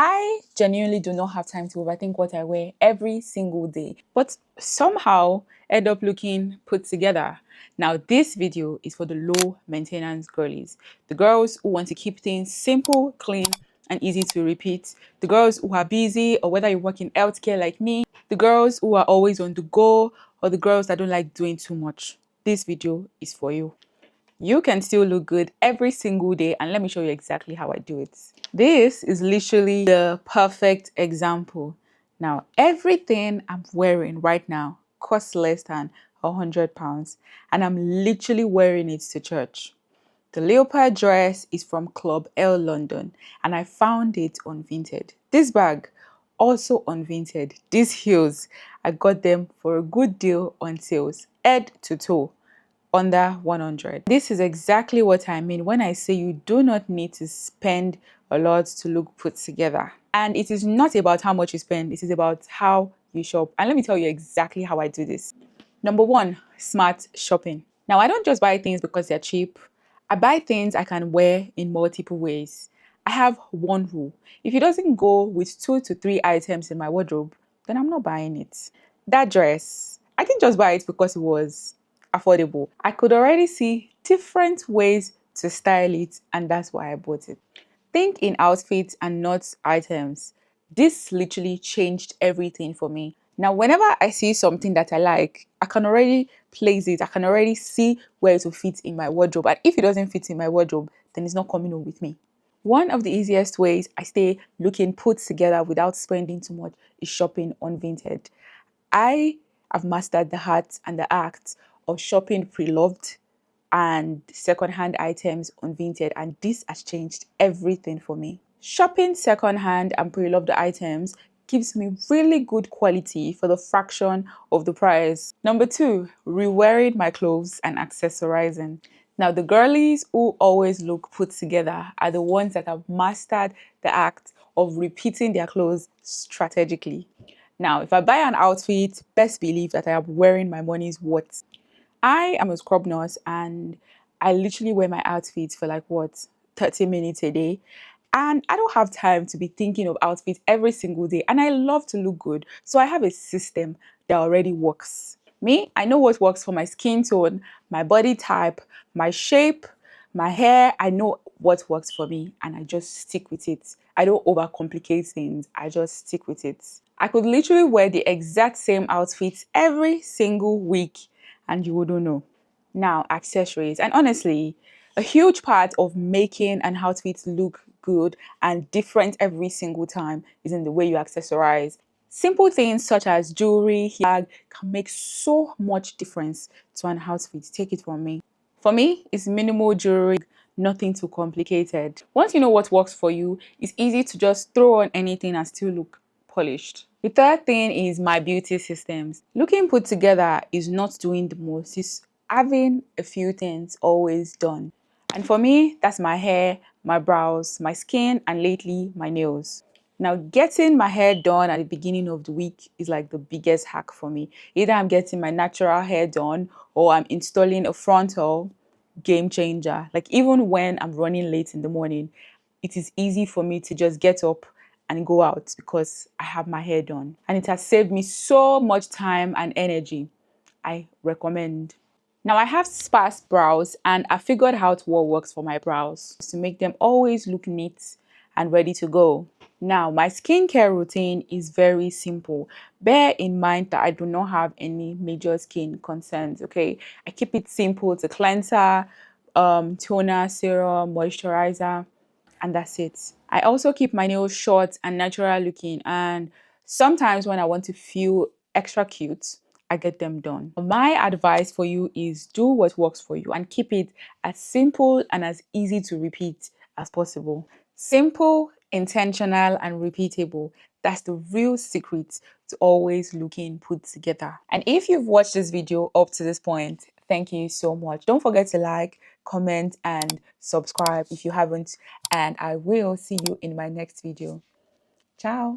I genuinely do not have time to overthink what I wear every single day, but somehow end up looking put together. Now, this video is for the low maintenance girlies, the girls who want to keep things simple, clean, and easy to repeat, the girls who are busy, or whether you work in healthcare like me, the girls who are always on the go, or the girls that don't like doing too much. This video is for you. You can still look good every single day, and let me show you exactly how I do it. This is literally the perfect example. Now, everything I'm wearing right now costs less than £100, and I'm literally wearing it to church. The leopard dress is from Club L London, and I found it on Vinted. This bag, also on Vinted. These heels, I got them for a good deal on sales, head to toe, under 100. This is exactly what I mean when I say you do not need to spend a lot to look put together. And it is not about how much you spend, it is about how you shop. And let me tell you exactly how I do this. Number one, smart shopping. Now, I don't just buy things because they're cheap. I buy things I can wear in multiple ways. I have one rule. If it doesn't go with 2 to 3 items in my wardrobe, then I'm not buying it. That dress, I didn't just buy it because it was affordable. I could already see different ways to style it, and that's why I bought it. Think in outfits and not items. This literally changed everything for me. Now, whenever I see something that I like, I can already place it. I can already see where it will fit in my wardrobe. And if it doesn't fit in my wardrobe, then it's not coming home with me. One of the easiest ways I stay looking put together without spending too much is shopping on Vinted. I have mastered the art and the act of shopping pre-loved and second-hand items on Vinted, and this has changed everything for me. Shopping second-hand and pre-loved items gives me really good quality for the fraction of the price. Number two, rewearing my clothes and accessorizing. Now, the girlies who always look put together are the ones that have mastered the act of repeating their clothes strategically. Now, if I buy an outfit, best believe that I am wearing my money's worth. I am a scrub nurse, and I literally wear my outfits for like what, 30 minutes a day. And I don't have time to be thinking of outfits every single day. And I love to look good. So I have a system that already works. Me, I know what works for my skin tone, my body type, my shape, my hair. I know what works for me, and I just stick with it. I don't overcomplicate things. I just stick with it. I could literally wear the exact same outfits every single week, and you wouldn't know. Now, accessories. And honestly, a huge part of making an outfit look good and different every single time is in the way you accessorize. Simple things such as jewelry, bag can make so much difference to an outfit. Take it from me. For me, it's minimal jewelry, nothing too complicated. Once you know what works for you, it's easy to just throw on anything and still look polished. The third thing is my beauty systems. Looking put together is not doing the most, it's having a few things always done. And for me, that's my hair, my brows, my skin, and lately my nails. Now, getting my hair done at the beginning of the week is like the biggest hack for me. Either I'm getting my natural hair done or I'm installing a frontal. Game changer. Like, even when I'm running late in the morning, it is easy for me to just get up and go out because I have my hair done. And it has saved me so much time and energy. I recommend. Now, I have sparse brows, and I figured out what works for my brows to make them always look neat and ready to go. Now, my skincare routine is very simple. Bear in mind that I do not have any major skin concerns, okay? I keep it simple to cleanser, toner, serum, moisturizer, and that's it. I also keep my nails short and natural looking, and sometimes when I want to feel extra cute, I get them done. My advice for you is do what works for you and keep it as simple and as easy to repeat as possible. Simple, intentional, and repeatable. That's the real secret to always looking put together. And if you've watched this video up to this point, thank you so much. Don't forget to like, comment, and subscribe if you haven't. And I will see you in my next video. Ciao.